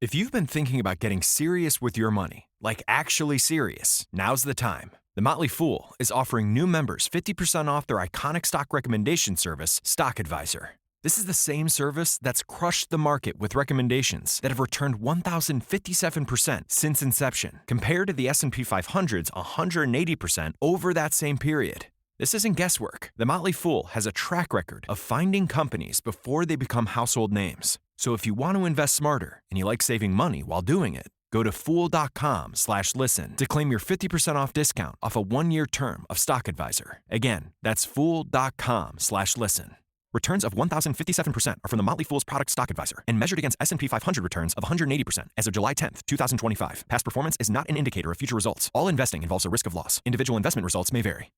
If you've been thinking about getting serious with your money, like actually serious, now's the time. The Motley Fool is offering new members 50% off their iconic stock recommendation service, Stock Advisor. This is the same service that's crushed the market with recommendations that have returned 1,057% since inception, compared to the S&P 500's 180% over that same period. This isn't guesswork. The Motley Fool has a track record of finding companies before they become household names. So if you want to invest smarter and you like saving money while doing it, go to fool.com/listen to claim your 50% off discount off a 1-year term of Stock Advisor. Again, that's fool.com/listen. Returns of 1,057% are from the Motley Fool's product Stock Advisor and measured against S&P 500 returns of 180% as of July 10th, 2025. Past performance is not an indicator of future results. All investing involves a risk of loss. Individual investment results may vary.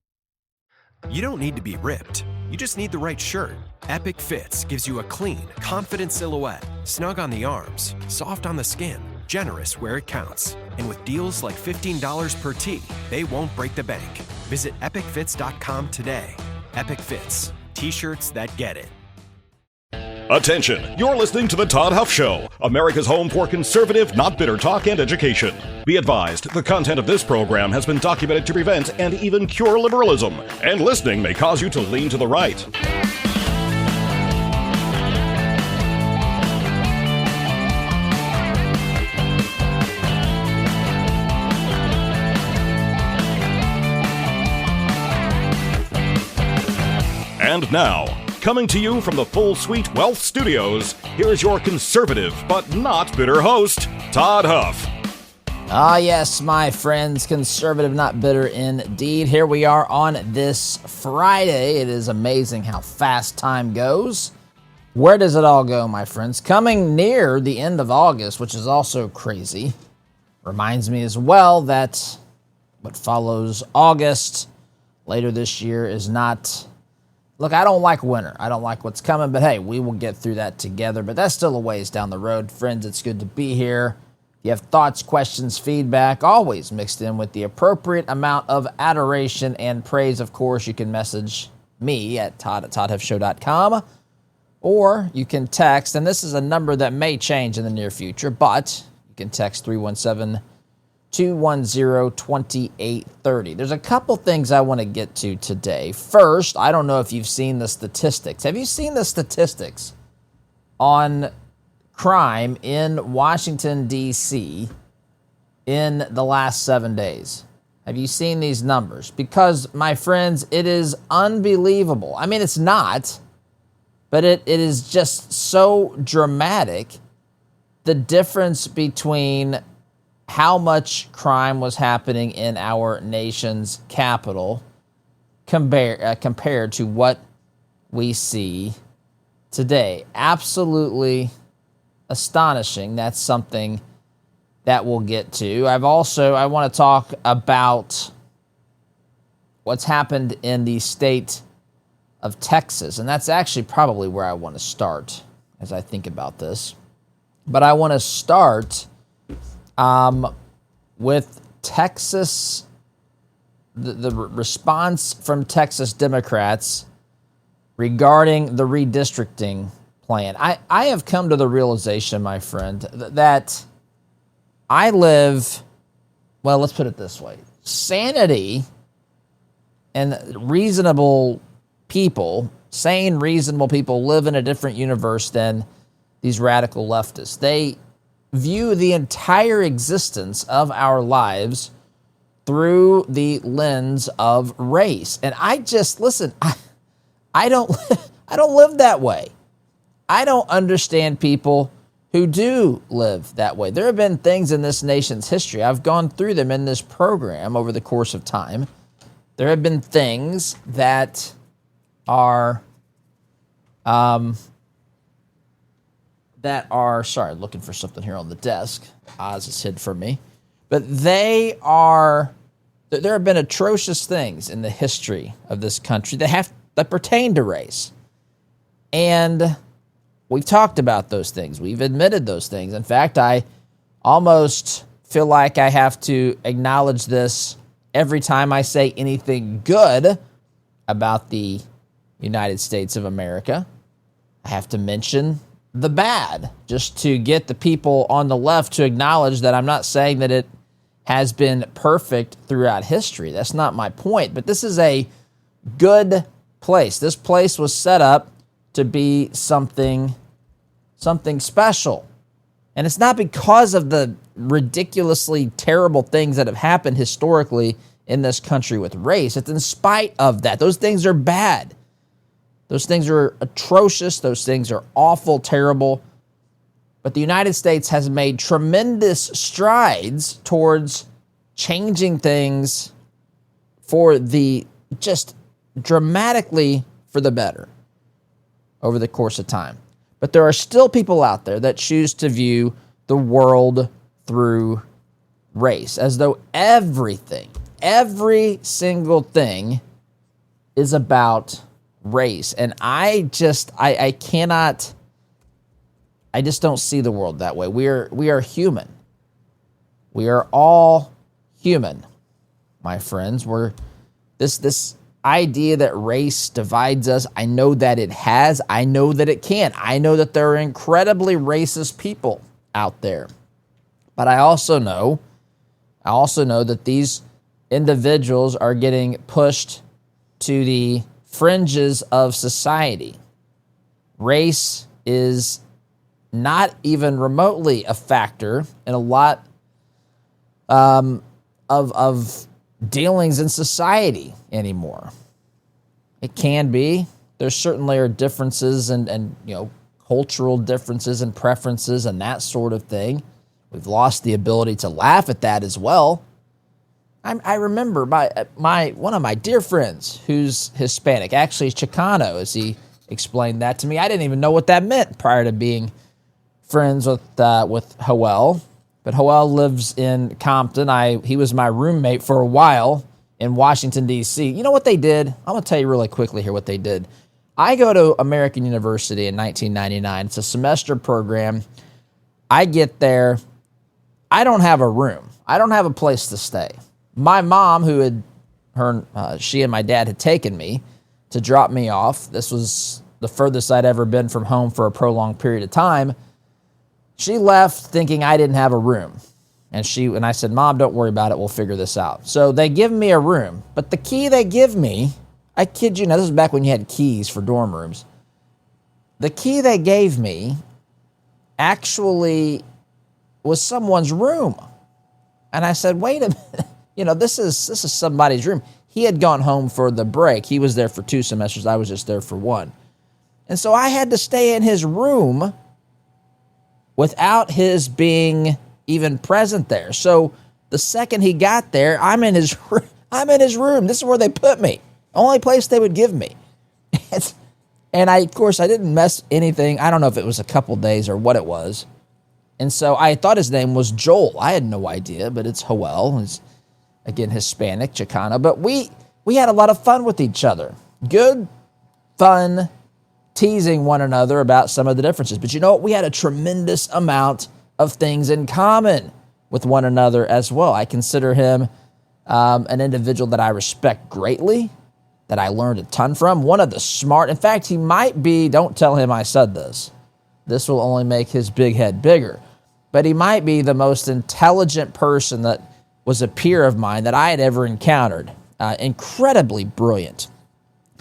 You don't need to be ripped. You just need the right shirt. Epic Fits gives you a clean, confident silhouette, snug on the arms, soft on the skin, generous where it counts. And with deals like $15 per tee, they won't break the bank. Visit epicfits.com today. Epic Fits. T-shirts that get it. Attention, you're listening to The Todd Huff Show, America's home for conservative, not bitter talk and education. Be advised, the content of this program has been documented to prevent and even cure liberalism, and listening may cause you to lean to the right. And now, coming to you from the Full Suite Wealth Studios, here's your conservative but not bitter host, Todd Huff. Ah, yes, my friends, conservative, not bitter indeed. Here we are on this Friday. It is amazing how fast time goes. Where does it all go, my friends? Coming near the end of August, which is also crazy. Reminds me as well that what follows August later this year is not... Look, I don't like winter. I don't like what's coming, but hey, we will get through that together. But that's still a ways down the road. Friends, it's good to be here. If you have thoughts, questions, feedback, always mixed in with the appropriate amount of adoration and praise. Of course, you can message me at todd@toddhuffshow.com, or you can text, and this is a number that may change in the near future, but you can text 317-210-2830. There's a couple things I want to get to today. First, I don't know if you've seen the statistics. Have you seen the statistics on crime in Washington, D.C. in the last 7 days? Have you seen these numbers? Because, my friends, it is unbelievable. I mean, it's not, but it is just so dramatic, the difference between how much crime was happening in our nation's capital compared to what we see today. Absolutely astonishing. That's something that we'll get to. I want to talk about what's happened in the state of Texas, and that's actually probably where I want to start as I think about this. But I want to start with Texas, the response from Texas Democrats regarding the redistricting plan. I have come to the realization, my friend, that I live, well, let's put it this way. Sanity and reasonable people, sane, reasonable people live in a different universe than these radical leftists. They view the entire existence of our lives through the lens of race. And I just, listen, I don't live that way. I don't understand people who do live that way. There have been things in this nation's history. I've gone through them in this program over the course of time. There have been things that are, sorry, looking for something here on the desk. Oz is hid from me. But there have been atrocious things in the history of this country that pertain to race. And we've talked about those things. We've admitted those things. In fact, I almost feel like I have to acknowledge this every time I say anything good about the United States of America. I have to mention the bad, just to get the people on the left to acknowledge that I'm not saying that it has been perfect throughout history. That's not my point, but this is a good place. This place was set up to be something special. And it's not because of the ridiculously terrible things that have happened historically in this country with race. It's in spite of that. Those things are bad. Those things are atrocious. Those things are awful, terrible. But the United States has made tremendous strides towards changing things for the just dramatically for the better over the course of time. But there are still people out there that choose to view the world through race, as though everything, every single thing is about race. And I just don't see the world that way. We are human. We are all human, my friends. This idea that race divides us, I know that it has. I know that it can. I know that there are incredibly racist people out there. But I also know that these individuals are getting pushed to the fringes of society. Race is not even remotely a factor in a lot of dealings in society anymore. It can be. There certainly are differences and cultural differences and preferences and that sort of thing. We've lost the ability to laugh at that as well. I remember one of my dear friends who's Hispanic, actually Chicano, as he explained that to me. I didn't even know what that meant prior to being friends with Joel. But Joel lives in Compton. He was my roommate for a while in Washington, D.C. You know what they did? I'm going to tell you really quickly here what they did. I go to American University in 1999. It's a semester program. I get there. I don't have a room. I don't have a place to stay. My mom, she and my dad had taken me to drop me off. This was the furthest I'd ever been from home for a prolonged period of time. She left thinking I didn't have a room. And I said, Mom, don't worry about it. We'll figure this out. So they give me a room. But the key they give me, I kid you not, this was back when you had keys for dorm rooms. The key they gave me actually was someone's room. And I said, wait a minute, this is somebody's room. He had gone home for the break. He was there for 2 semesters. I was just there for 1. And so I had to stay in his room without his being even present there. So the second he got there, I'm in his room. This is where they put me. Only place they would give me. And I didn't mess anything. I don't know if it was a couple days or what it was. And so I thought his name was Joel. I had no idea, but it's Joel. He's, again, Hispanic, Chicano. But we had a lot of fun with each other. Good, fun, teasing one another about some of the differences. But you know what? We had a tremendous amount of things in common with one another as well. I consider him an individual that I respect greatly, that I learned a ton from. One of the smart, in fact, he might be, don't tell him I said this. This will only make his big head bigger. But he might be the most intelligent person that was a peer of mine that I had ever encountered. Incredibly brilliant.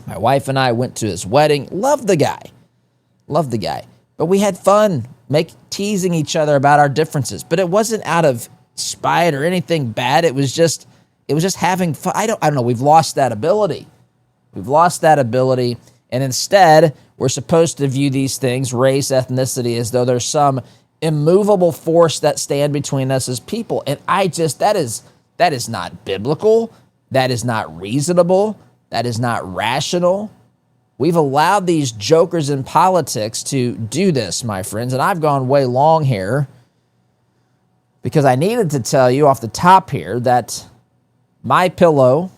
My wife and I went to his wedding. Loved the guy. But we had fun teasing each other about our differences. But it wasn't out of spite or anything bad. It was just having fun. I don't know. We've lost that ability. And instead, we're supposed to view these things, race, ethnicity, as though there's some immovable force that stand between us as people. And that is not biblical. That is not reasonable. That is not rational. We've allowed these jokers in politics to do this, my friends. And I've gone way long here because I needed to tell you off the top here that MyPillow,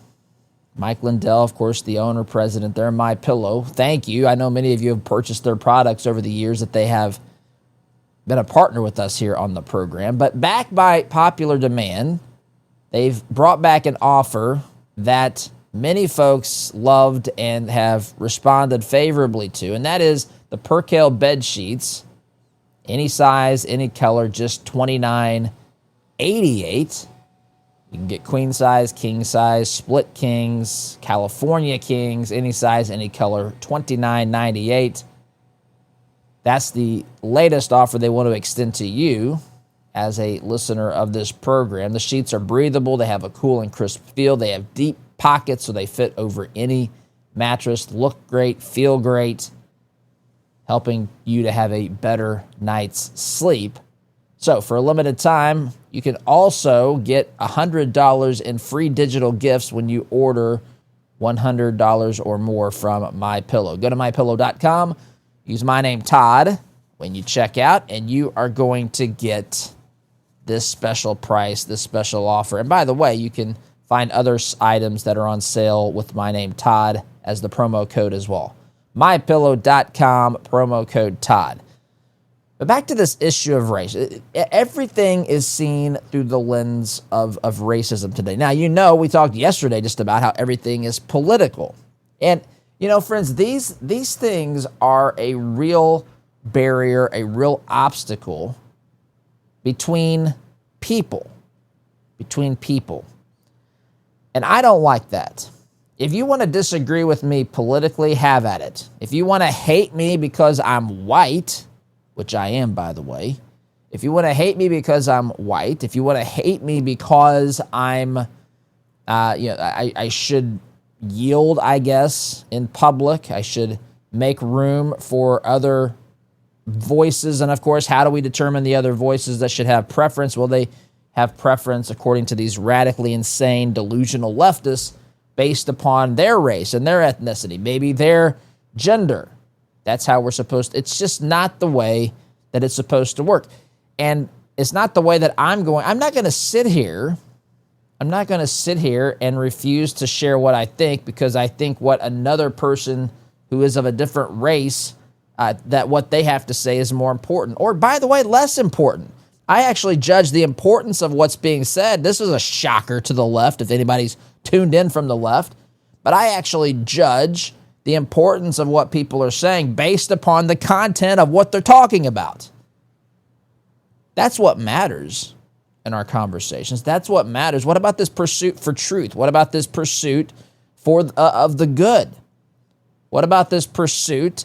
Mike Lindell, of course, the owner, president there, MyPillow, thank you. I know many of you have purchased their products over the years that they have been a partner with us here on the program. But backed by popular demand, they've brought back an offer that many folks loved and have responded favorably to, and that is the Percale bed sheets Any size, any color, just $29.88. You can get queen size, king size, split kings, California kings, any size, any color, $29.98. That's the latest offer they want to extend to you as a listener of this program. The sheets are breathable. They have a cool and crisp feel. They have deep pockets, so they fit over any mattress. Look great, feel great, helping you to have a better night's sleep. So for a limited time, you can also get $100 in free digital gifts when you order $100 or more from MyPillow. Go to MyPillow.com, use my name, Todd, when you check out, and you are going to get this special price, this special offer. And by the way, you can find other items that are on sale with my name, Todd, as the promo code as well. MyPillow.com, promo code Todd. But back to this issue of race. Everything is seen through the lens of racism today. Now, we talked yesterday just about how everything is political. And, friends, these things are a real barrier, a real obstacle between people. And I don't like that. If you want to disagree with me politically, have at it. If you want to hate me because I'm white, which I am, by the way. If you want to hate me because I'm white, if you want to hate me because I'm, I should yield, I guess, in public. I should make room for other voices. And of course, how do we determine the other voices that should have preference? Well, they have preference according to these radically insane, delusional leftists based upon their race and their ethnicity, maybe their gender. That's how we're supposed to. It's just not the way that it's supposed to work. And it's not the way that I'm not going to sit here and refuse to share what I think because I think what another person who is of a different race, that what they have to say is more important. Or, by the way, less important. I actually judge the importance of what's being said. This is a shocker to the left, if anybody's tuned in from the left. But I actually judge the importance of what people are saying based upon the content of what they're talking about. That's what matters in our conversations. That's what matters. What about this pursuit for truth? What about this pursuit of the good? What about this pursuit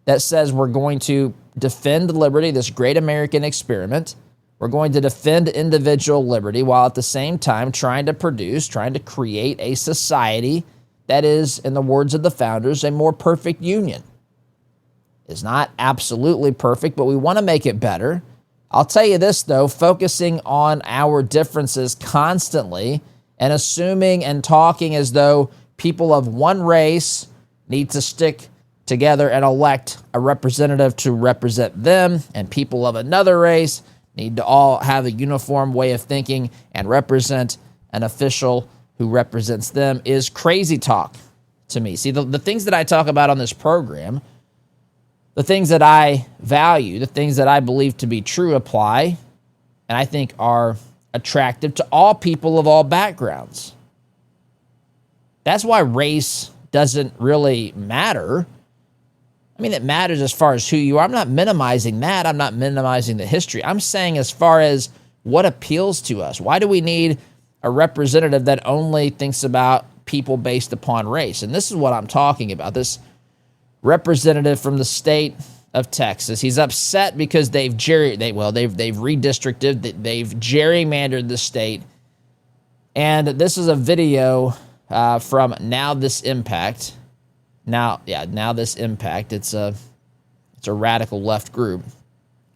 that says we're going to defend liberty, this great American experiment? We're going to defend individual liberty while at the same time trying to create a society that is, in the words of the founders, a more perfect union. It's not absolutely perfect, but we want to make it better. I'll tell you this, though, focusing on our differences constantly and assuming and talking as though people of one race need to stick together and elect a representative to represent them, and people of another race need to all have a uniform way of thinking and represent an official who represents them is crazy talk to me. See, the things that I talk about on this program, the things that I value, the things that I believe to be true apply, and I think are attractive to all people of all backgrounds. That's why race doesn't really matter. I mean, it matters as far as who you are. I'm not minimizing that. I'm not minimizing the history. I'm saying as far as what appeals to us. Why do we need a representative that only thinks about people based upon race? And this is what I'm talking about. This representative from the state of Texas, he's upset because they've redistricted, they've gerrymandered the state. And this is a video from Now This Impact. Now This Impact. It's a radical left group.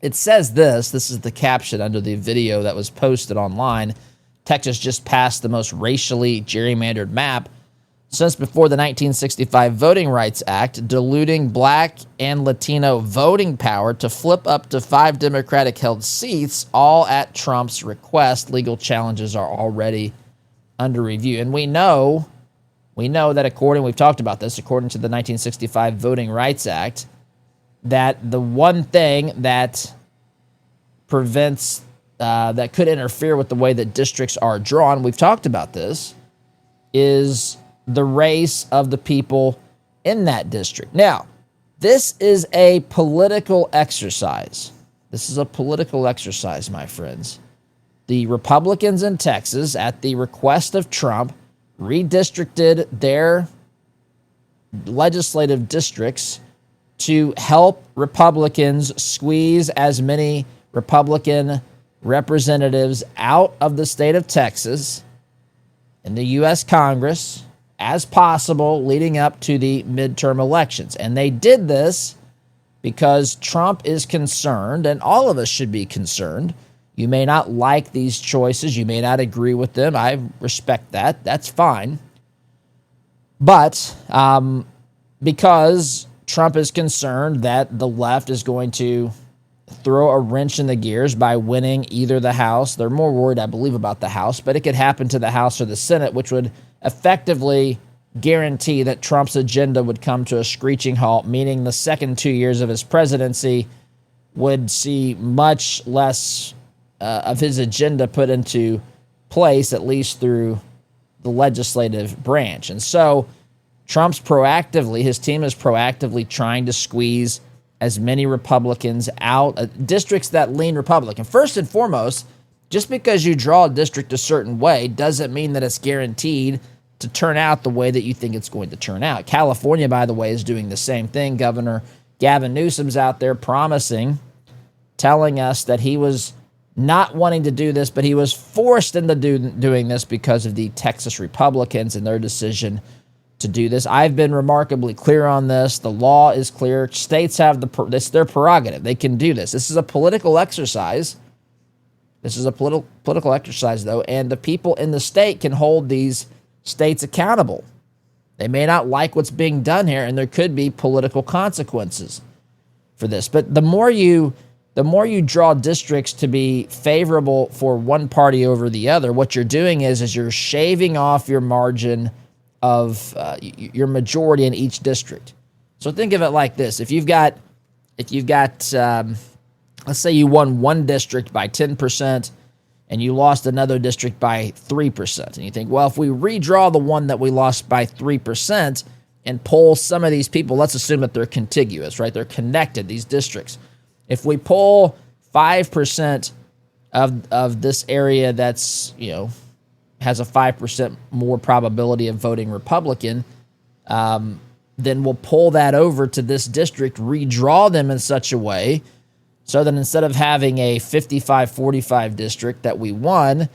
It says this is the caption under the video that was posted online. Texas just passed the most racially gerrymandered map since before the 1965 Voting Rights Act, diluting Black and Latino voting power to flip up to 5 Democratic-held seats, all at Trump's request. Legal challenges are already under review. And we know that we've talked about this, according to the 1965 Voting Rights Act, that the one thing that prevents that could interfere with the way that districts are drawn, we've talked about this, is the race of the people in that district. Now, this is a political exercise. This is a political exercise, my friends. The Republicans in Texas, at the request of Trump, redistricted their legislative districts to help Republicans squeeze as many Republican representatives out of the state of Texas in the U.S. Congress as possible leading up to the midterm elections. And they did this because Trump is concerned, and all of us should be concerned. You may not like these choices. You may not agree with them. I respect that. That's fine. But because Trump is concerned that the left is going to throw a wrench in the gears by winning either the House. They're more worried, I believe, about the House, but it could happen to the House or the Senate, which would effectively guarantee that Trump's agenda would come to a screeching halt, meaning the second 2 years of his presidency would see much less of his agenda put into place, at least through the legislative branch. And so his team is proactively trying to squeeze as many Republicans out, districts that lean Republican. First and foremost, just because you draw a district a certain way doesn't mean that it's guaranteed to turn out the way that you think it's going to turn out. California, by the way, is doing the same thing. Governor Gavin Newsom's out there telling us that he was not wanting to do this, but he was forced into doing this because of the Texas Republicans and their decision to do this. I've been remarkably clear on this. The law is clear. States have it's their prerogative. They can do this. This is a political exercise. This is a political exercise, though, and the people in the state can hold these states accountable. They may not like what's being done here, and there could be political consequences for this. But the more you draw districts to be favorable for one party over the other, what you're doing is you're shaving off your margin of your majority in each district. So think of it like this: if you've got, let's say you won one district by 10% and you lost another district by 3%, and you think, well, if we redraw the one that we lost by 3% and pull some of these people, let's assume that they're contiguous, right? They're connected, these districts. If we pull 5% of this area that's, has a 5% more probability of voting Republican, then we'll pull that over to this district, redraw them in such a way so that instead of having a 55-45 district that we won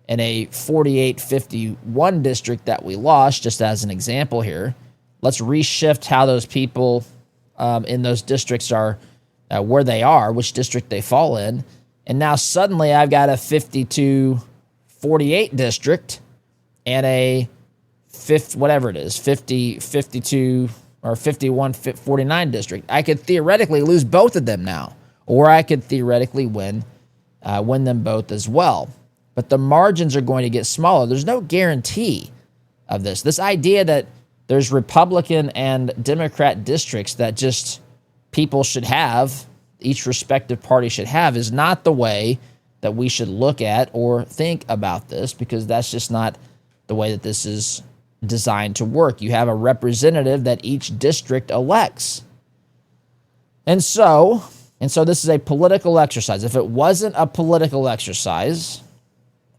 and a 48-51 district that we lost, just as an example here, let's reshift how those people in those districts are, where they are, which district they fall in. And now suddenly I've got a 52-48 district and a 52 or 51-49 district. I could theoretically lose both of them now, or I could theoretically win them both as well. But the margins are going to get smaller. There's no guarantee of this. This idea that there's Republican and Democrat districts that just people should have, each respective party should have, is not the way that we should look at or think about this, because that's just not the way that this is designed to work. You have a representative that each district elects. And so this is a political exercise. If it wasn't a political exercise,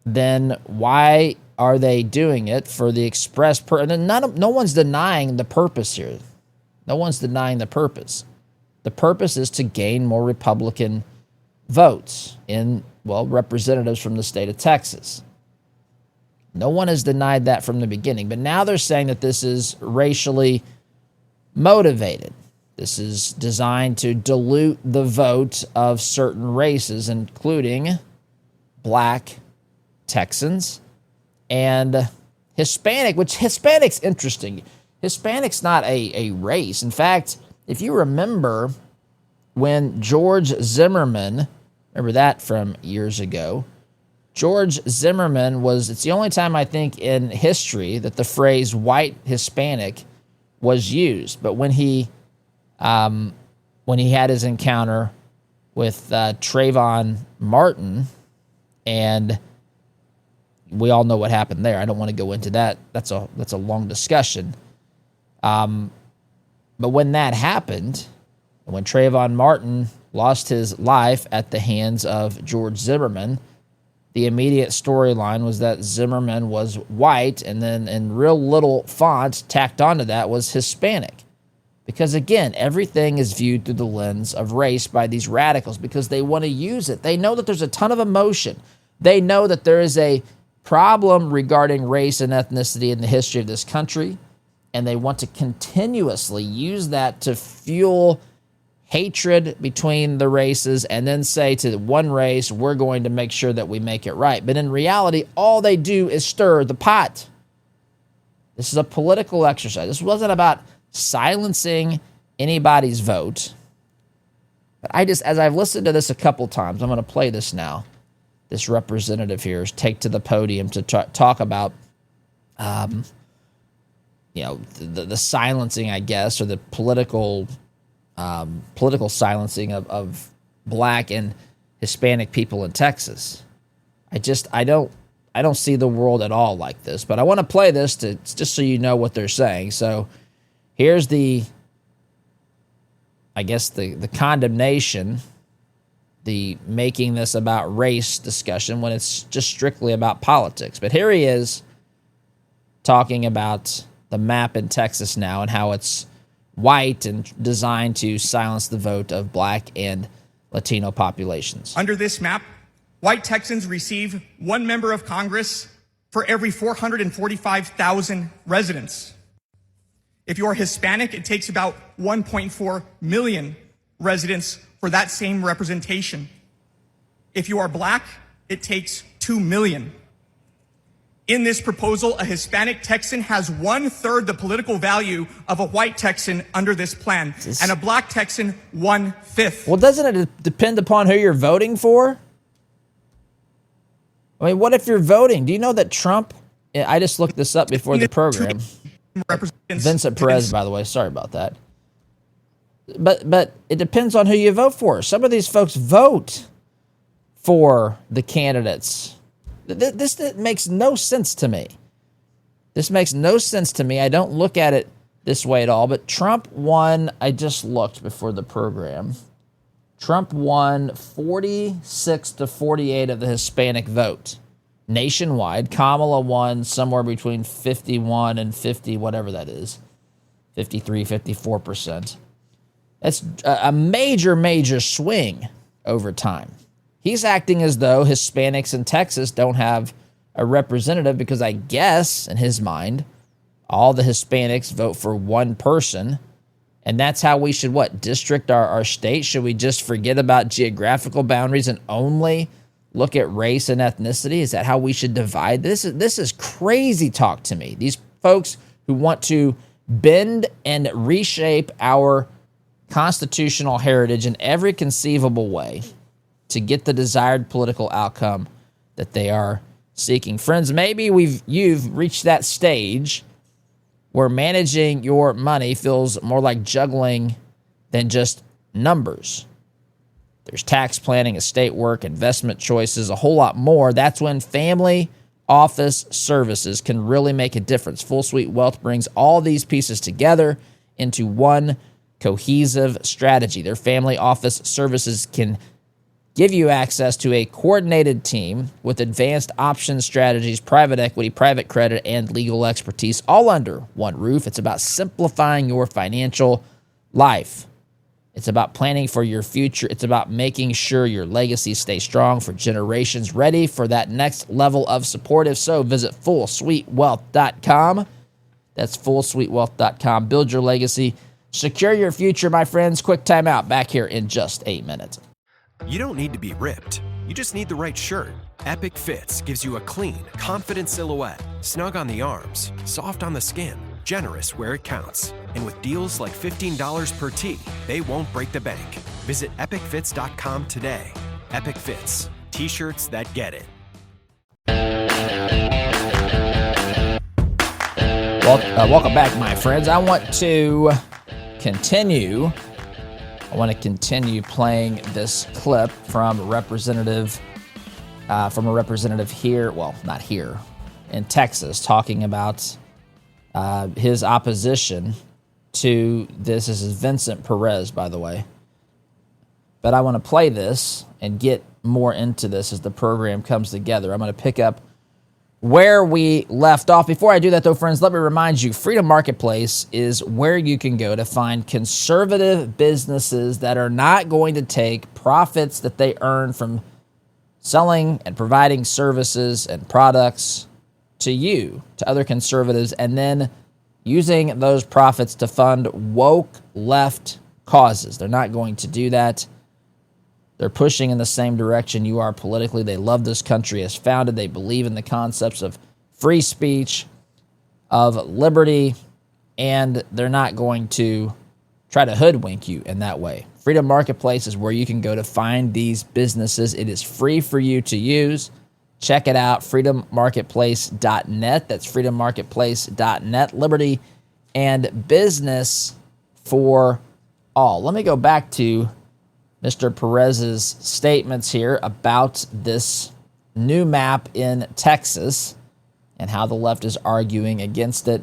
then why are they doing it for the express and no one's denying the purpose here. No one's denying the purpose. The purpose is to gain more Republican votes in, representatives from the state of Texas. No one has denied that from the beginning, but now they're saying that this is racially motivated. This is designed to dilute the vote of certain races, including Black Texans and Hispanic, which Hispanic's interesting. Hispanic's not a race. In fact, if you remember when George Zimmerman, remember that from years ago, George Zimmerman it's the only time I think in history that the phrase white Hispanic was used. But when he had his encounter with Trayvon Martin, and we all know what happened there. I don't want to go into that. That's a long discussion. But when that happened, when Trayvon Martin lost his life at the hands of George Zimmerman. The immediate storyline was that Zimmerman was white, and then in real little font tacked onto that was Hispanic. Because again, everything is viewed through the lens of race by these radicals because they want to use it. They know that there's a ton of emotion. They know that there is a problem regarding race and ethnicity in the history of this country, and they want to continuously use that to fuel hatred between the races and then say to one race, we're going to make sure that we make it right. But in reality, all they do is stir the pot. This is a political exercise. This wasn't about silencing anybody's vote. But as I've listened to this a couple times, I'm going to play this now. This representative here is take to the podium to talk about, the silencing, I guess, or the political silencing of Black and Hispanic people in Texas. I don't see the world at all like this. But I want to play this just so you know what they're saying. So here's the condemnation, the making this about race discussion when it's just strictly about politics. But here he is talking about the map in Texas now and how it's white and designed to silence the vote of Black and Latino populations. Under this map, white Texans receive one member of Congress for every 445,000 residents. If you're Hispanic, it takes about 1.4 million residents for that same representation. If you are Black, it takes 2 million. In this proposal, a Hispanic Texan has 1/3 the political value of a white Texan under this plan, and a Black Texan 1/5. Well, doesn't it depend upon who you're voting for? I mean, what if you're voting? Do you know that Trump, I just looked this up before the program. Vincent Perez, by the way, sorry about that. But it depends on who you vote for. Some of these folks vote for the candidates. This makes no sense to me. This makes no sense to me. I don't look at it this way at all. But Trump won, I just looked before the program. Trump won 46-48 of the Hispanic vote nationwide. Kamala won somewhere between 51 and 50, whatever that is, 53, 54%. That's a major, major swing over time. He's acting as though Hispanics in Texas don't have a representative because I guess, in his mind, all the Hispanics vote for one person. And that's how we should, district our state? Should we just forget about geographical boundaries and only look at race and ethnicity? Is that how we should divide this? This is crazy talk to me. These folks who want to bend and reshape our constitutional heritage in every conceivable way to get the desired political outcome that they are seeking. Friends, maybe you've reached that stage where managing your money feels more like juggling than just numbers. There's tax planning, estate work, investment choices, a whole lot more. That's when family office services can really make a difference. Full Suite Wealth brings all these pieces together into one cohesive strategy. Their family office services can give you access to a coordinated team with advanced option strategies, private equity, private credit, and legal expertise, all under one roof. It's about simplifying your financial life. It's about planning for your future. It's about making sure your legacy stays strong for generations, ready for that next level of support. If so, visit FullSuiteWealth.com. That's FullSuiteWealth.com. Build your legacy. Secure your future, my friends. Quick time out. Back here in just 8 minutes. You don't need to be ripped. You just need the right shirt. Epic Fits gives you a clean, confident silhouette, snug on the arms, soft on the skin, generous where it counts. And with deals like $15 per tee, they won't break the bank. Visit epicfits.com today. Epic Fits. T-shirts that get it. Welcome back, my friends. I want to continue playing this clip from a representative here, well, not here, in Texas, talking about his opposition to this. This is Vincent Perez, by the way, but I want to play this and get more into this as the program comes together. I'm going to pick up where we left off. Before I do that, though, friends, let me remind you, Freedom Marketplace is where you can go to find conservative businesses that are not going to take profits that they earn from selling and providing services and products to you, to other conservatives, and then using those profits to fund woke left causes. They're not going to do that. They're pushing in the same direction you are politically. They love this country as founded. They believe in the concepts of free speech, of liberty, and they're not going to try to hoodwink you in that way. Freedom Marketplace is where you can go to find these businesses. It is free for you to use. Check it out, freedommarketplace.net. That's freedommarketplace.net. Liberty and business for all. Let me go back to Mr. Perez's statements here about this new map in Texas and how the left is arguing against it,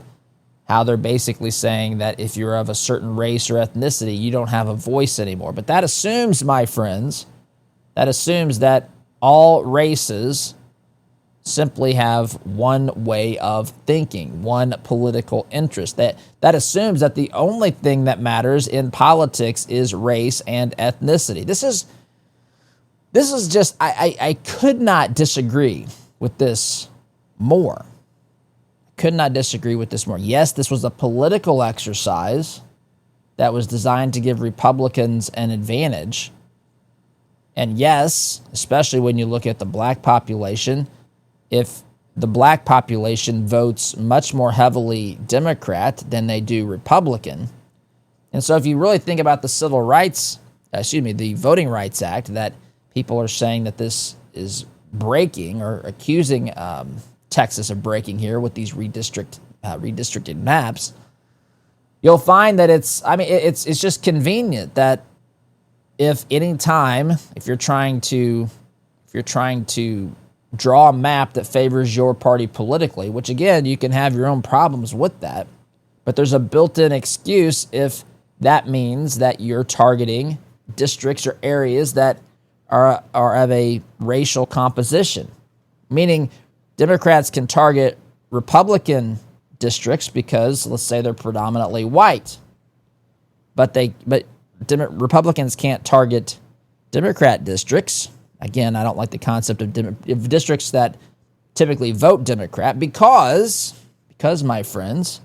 how they're basically saying that if you're of a certain race or ethnicity, you don't have a voice anymore. But that assumes, my friends, that all races simply have one way of thinking, one political interest. That assumes that the only thing that matters in politics is race and ethnicity. This is just, I could not disagree with this more. Yes, this was a political exercise that was designed to give Republicans an advantage. And yes, especially when you look at the black population, if the black population votes much more heavily Democrat than they do Republican. And so if you really think about the the Voting Rights Act, that people are saying that this is breaking or accusing Texas of breaking here with these redistricted maps, you'll find that it's just convenient that if you're trying to draw a map that favors your party politically, which again, you can have your own problems with that, but there's a built-in excuse if that means that you're targeting districts or areas that are of a racial composition, meaning Democrats can target Republican districts because, let's say, they're predominantly white, but Republicans can't target Democrat districts. Again, I don't like the concept of districts that typically vote Democrat because my friends,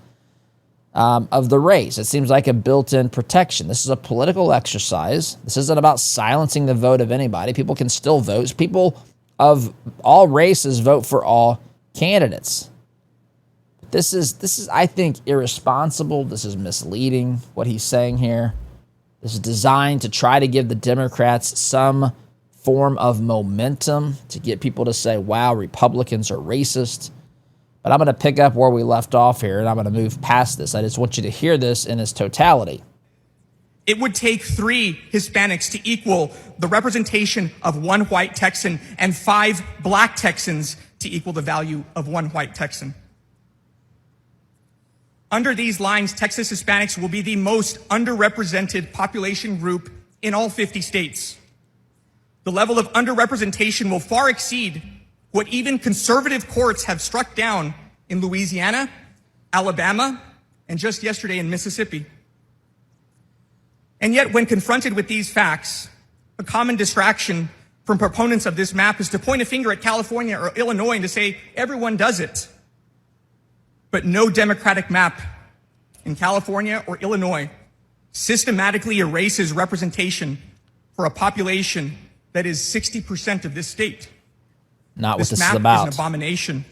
of the race. It seems like a built-in protection. This is a political exercise. This isn't about silencing the vote of anybody. People can still vote. People of all races vote for all candidates. This is, I think, irresponsible. This is misleading, what he's saying here. This is designed to try to give the Democrats some form of momentum to get people to say, wow, Republicans are racist. But I'm going to pick up where we left off here, and I'm going to move past this. I just want you to hear this in its totality. It would take 3 Hispanics to equal the representation of 1 white Texan and 5 black Texans to equal the value of 1 white Texan. Under these lines, Texas Hispanics will be the most underrepresented population group in all 50 states. The level of underrepresentation will far exceed what even conservative courts have struck down in Louisiana, Alabama, and just yesterday in Mississippi. And yet, when confronted with these facts, a common distraction from proponents of this map is to point a finger at California or Illinois and to say, everyone does it. But no Democratic map in California or Illinois systematically erases representation for a population that is 60% of this state. Not what this map is about. Is an abomination.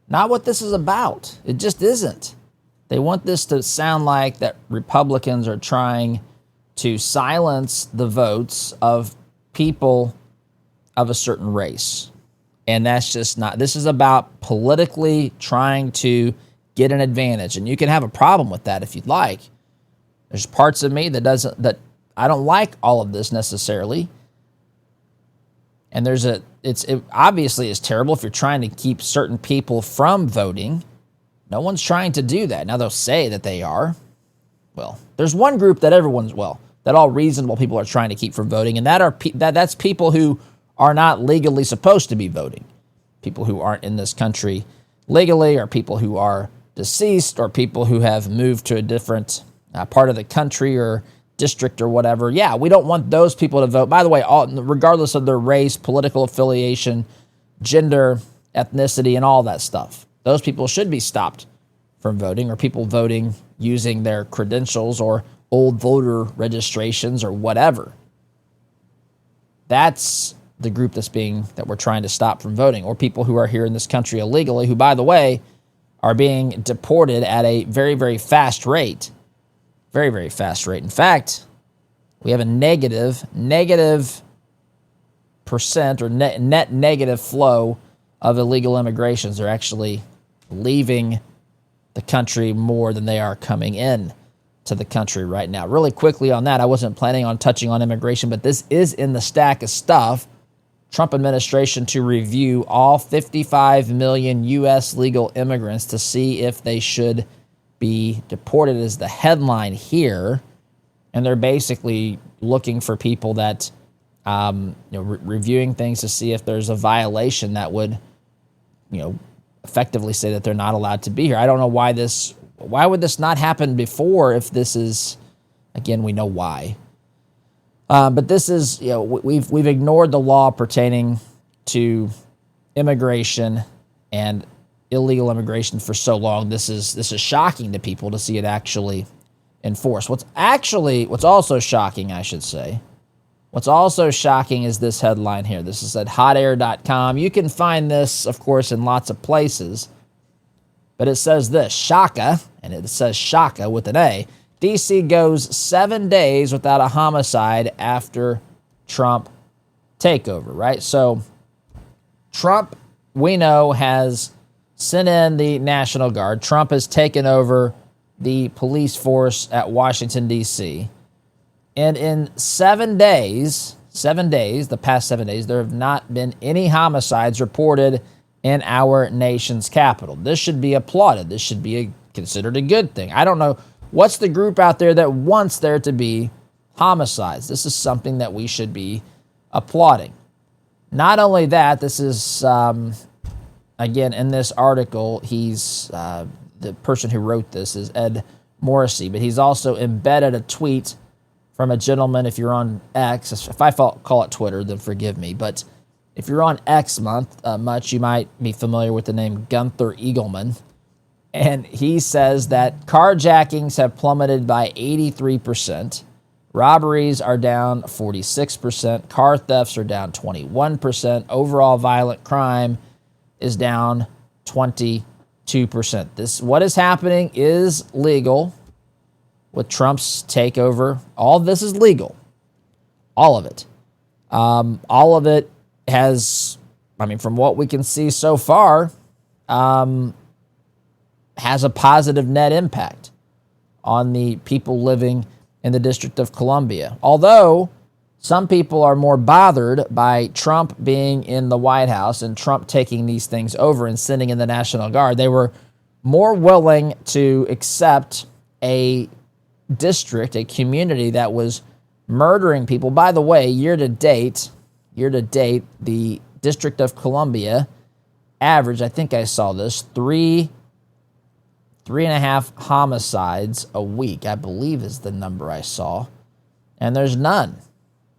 Not what this is about. It just isn't. They want this to sound like that Republicans are trying to silence the votes of people of a certain race. And that's just not. This is about politically trying to get an advantage. And you can have a problem with that if you'd like. There's parts of me that I don't like all of this necessarily. And it obviously is terrible if you're trying to keep certain people from voting. No one's trying to do that. Now they'll say that they are. Well, there's one group that that all reasonable people are trying to keep from voting, and that's people who are not legally supposed to be voting. People who aren't in this country legally, or people who are deceased, or people who have moved to a different part of the country or district or whatever. Yeah, we don't want those people to vote. By the way, regardless of their race, political affiliation, gender, ethnicity, and all that stuff. Those people should be stopped from voting, or people voting using their credentials or old voter registrations or whatever. That's the group that we're trying to stop from voting, or people who are here in this country illegally, who, by the way, are being deported at a very, very fast rate. Very, very fast rate. In fact, we have a negative percent or net negative flow of illegal immigrations. They're actually leaving the country more than they are coming in to the country right now. Really quickly on that, I wasn't planning on touching on immigration, but this is in the stack of stuff. Trump administration to review all 55 million U.S. legal immigrants to see if they should be deported is the headline here. And they're basically looking for people that, reviewing things to see if there's a violation that would, effectively say that they're not allowed to be here. I don't know why would this not happen before if this is, again, we know why. But this is, we've ignored the law pertaining to immigration and illegal immigration for so long. This is shocking to people to see it actually enforced. What's also shocking, I should say, what's also shocking is this headline here. This is at hotair.com. You can find this, of course, in lots of places, but it says this, Shaka, and it says Shaka with an A. D.C. goes 7 days without a homicide after Trump takeover, right? So Trump, we know, has sent in the National Guard. Trump has taken over the police force at Washington, D.C. And in 7 days, the past 7 days, there have not been any homicides reported in our nation's capital. This should be applauded. This should be considered a good thing. I don't know. What's the group out there that wants there to be homicides? This is something that we should be applauding. Not only that, this is, again, in this article, he's the person who wrote this is Ed Morrissey, but he's also embedded a tweet from a gentleman. If you're on X, if I call it Twitter, then forgive me, but if you're on X much, you might be familiar with the name Gunther Eagleman. And he says that carjackings have plummeted by 83%. Robberies are down 46%. Car thefts are down 21%. Overall violent crime is down 22%. What is happening is legal with Trump's takeover. All of this is legal. All of it. All of it has, from what we can see so far, has a positive net impact on the people living in the District of Columbia. Although some people are more bothered by Trump being in the White House and Trump taking these things over and sending in the National Guard, they were more willing to accept a district, a community that was murdering people. By the way, year to date, the District of Columbia average, I think I saw this, 3.5 homicides a week, I believe is the number I saw. And there's none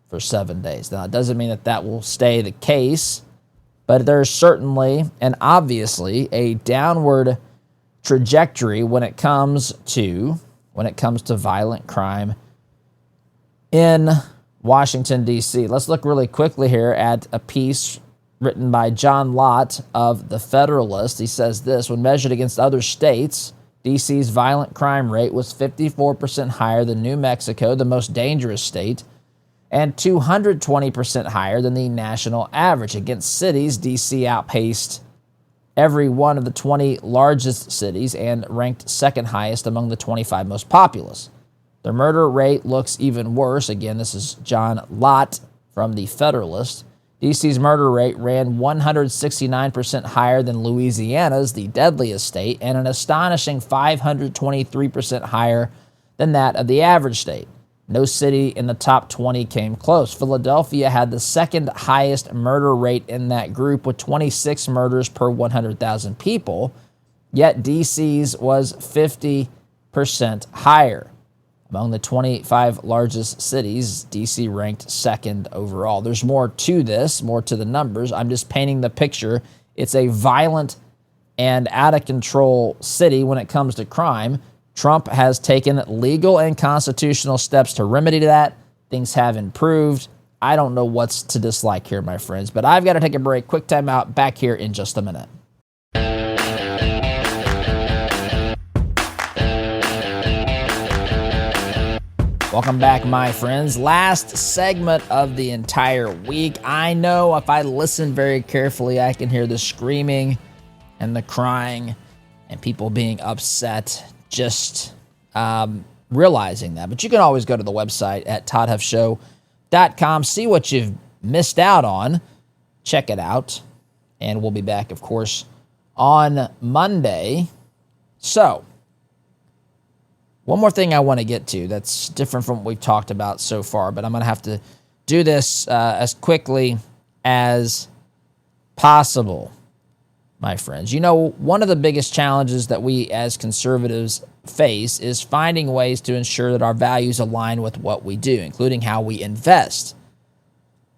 for 7 days. Now, it doesn't mean that will stay the case, but there's certainly and obviously a downward trajectory when it comes to violent crime in Washington, D.C. Let's look really quickly here at a piece written by John Lott of The Federalist. He says this, when measured against other states, D.C.'s violent crime rate was 54% higher than New Mexico, the most dangerous state, and 220% higher than the national average. Against cities, D.C. outpaced every one of the 20 largest cities and ranked second highest among the 25 most populous. The murder rate looks even worse. Again, this is John Lott from The Federalist. D.C.'s murder rate ran 169% higher than Louisiana's, the deadliest state, and an astonishing 523% higher than that of the average state. No city in the top 20 came close. Philadelphia had the second highest murder rate in that group with 26 murders per 100,000 people, yet DC's was 50% higher. Among the 25 largest cities, DC ranked second overall. There's more to this, more to the numbers. I'm just painting the picture. It's a violent and out-of-control city when it comes to crime. Trump has taken legal and constitutional steps to remedy that. Things have improved. I don't know what's to dislike here, my friends, but I've got to take a break. Quick time out. Back here in just a minute. Welcome back, my friends. Last segment of the entire week. I know if I listen very carefully, I can hear the screaming and the crying and people being upset. Just realizing that. But you can always go to the website at toddhuffshow.com, see what you've missed out on, check it out, and we'll be back, of course, on Monday. So, one more thing I want to get to that's different from what we've talked about so far, but I'm going to have to do this as quickly as possible. My friends, you know, one of the biggest challenges that we as conservatives face is finding ways to ensure that our values align with what we do, including how we invest.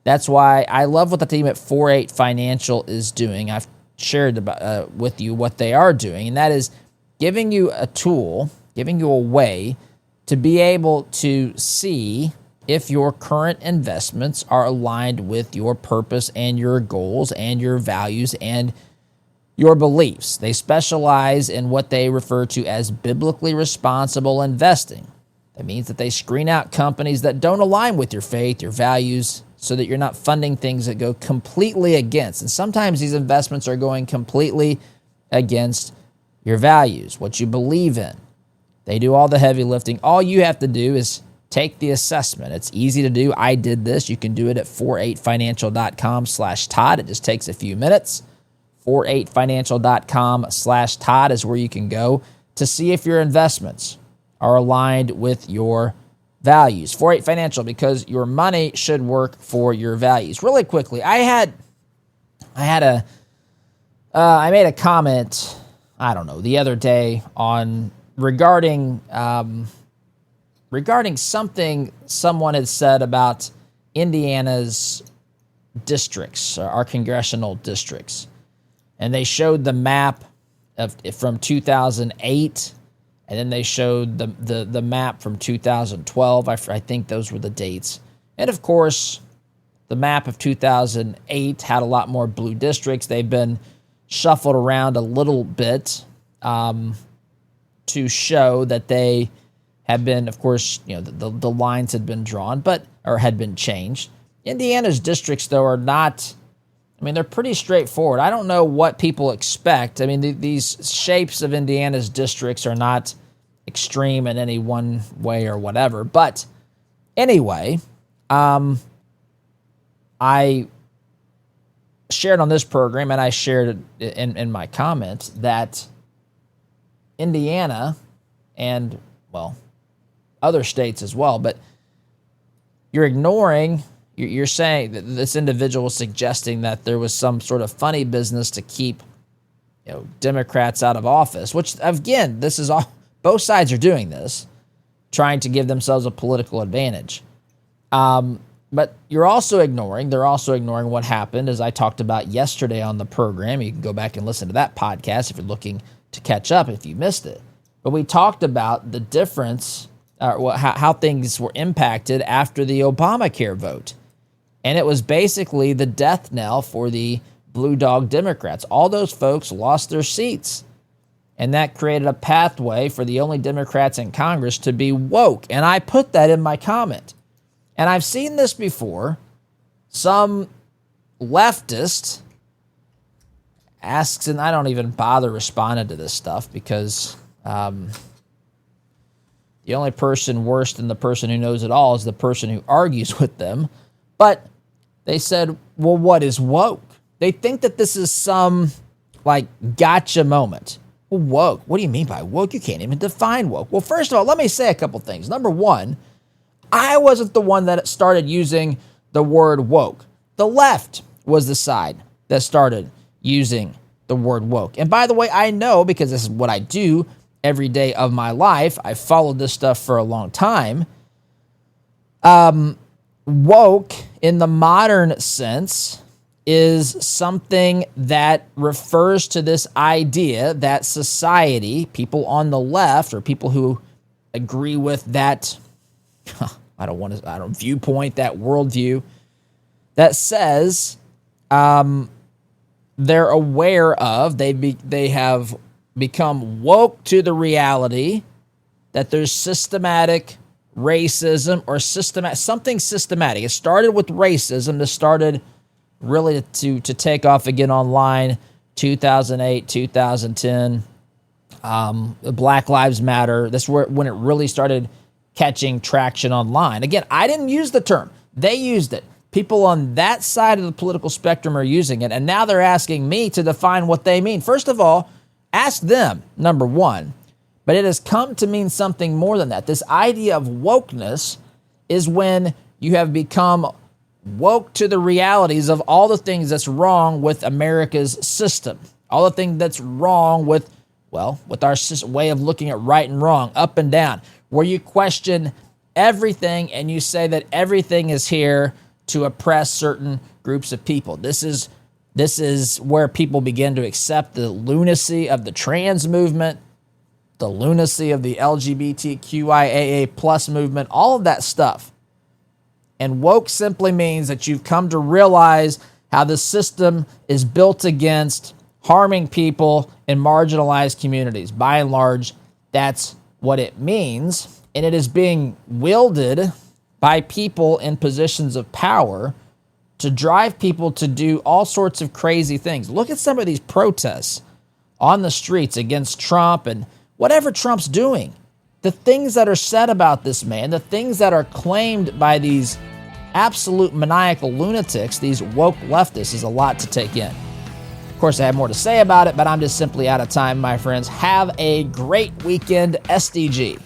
That's why I love what the team at 48 Financial is doing. I've shared with you what they are doing, and that is giving you a tool, giving you a way to be able to see if your current investments are aligned with your purpose and your goals and your values and your beliefs. They specialize in what they refer to as biblically responsible investing. That means that they screen out companies that don't align with your faith, your values, so that you're not funding things that go completely against. And sometimes these investments are going completely against your values, what you believe in. They do all the heavy lifting. All you have to do is take the assessment. It's easy to do. I did this. You can do it at 48financial.com/Todd. It just takes a few minutes. 48financial.com/Todd is where you can go to see if your investments are aligned with your values. 48 Financial, because your money should work for your values. Really quickly, I made a comment, I don't know, the other day on regarding something someone had said about Indiana's districts, our congressional districts. And they showed the map from 2008, and then they showed the map from 2012. I think those were the dates. And, of course, the map of 2008 had a lot more blue districts. They've been shuffled around a little bit to show that they have been, of course, you know, the lines had been drawn, or had been changed. Indiana's districts, though, are not... I mean, they're pretty straightforward. I don't know what people expect. I mean, these shapes of Indiana's districts are not extreme in any one way or whatever. But anyway, I shared on this program, and I shared it in my comments, that Indiana and, well, other states as well, but you're ignoring... You're saying that this individual was suggesting that there was some sort of funny business to keep, you know, Democrats out of office, which, again, this is all, both sides are doing this, trying to give themselves a political advantage. But they're also ignoring what happened, as I talked about yesterday on the program. You can go back and listen to that podcast if you're looking to catch up if you missed it. But we talked about the difference, how things were impacted after the Obamacare vote. And it was basically the death knell for the Blue Dog Democrats. All those folks lost their seats. And that created a pathway for the only Democrats in Congress to be woke. And I put that in my comment. And I've seen this before. Some leftist asks, and I don't even bother responding to this stuff because the only person worse than the person who knows it all is the person who argues with them. But they said, well, what is woke? They think that this is some, like, gotcha moment. Well, woke? What do you mean by woke? You can't even define woke. Well, first of all, let me say a couple things. Number one, I wasn't the one that started using the word woke. The left was the side that started using the word woke. And by the way, I know, because this is what I do every day of my life, I've followed this stuff for a long time. Woke, in the modern sense, is something that refers to this idea that society, people on the left, or people who agree with that, viewpoint, that worldview, that says they're aware of, they have become woke to the reality that there's systematic racism or something systematic. It started with racism. This started really to take off again online, 2008, 2010. Black Lives Matter. That's when it really started catching traction online. Again, I didn't use the term. They used it. People on that side of the political spectrum are using it, and now they're asking me to define what they mean. First of all, ask them, number one. But it has come to mean something more than that. This idea of wokeness is when you have become woke to the realities of all the things that's wrong with America's system, all the things that's wrong with our way of looking at right and wrong, up and down, where you question everything and you say that everything is here to oppress certain groups of people. This is where people begin to accept the lunacy of the trans movement, the lunacy of the LGBTQIAA plus movement, all of that stuff. And woke simply means that you've come to realize how the system is built against harming people in marginalized communities. By and large, that's what it means. And it is being wielded by people in positions of power to drive people to do all sorts of crazy things. Look at some of these protests on the streets against Trump and whatever Trump's doing. The things that are said about this man, the things that are claimed by these absolute maniacal lunatics, these woke leftists, is a lot to take in. Of course, I have more to say about it, but I'm just simply out of time, my friends. Have a great weekend, SDG.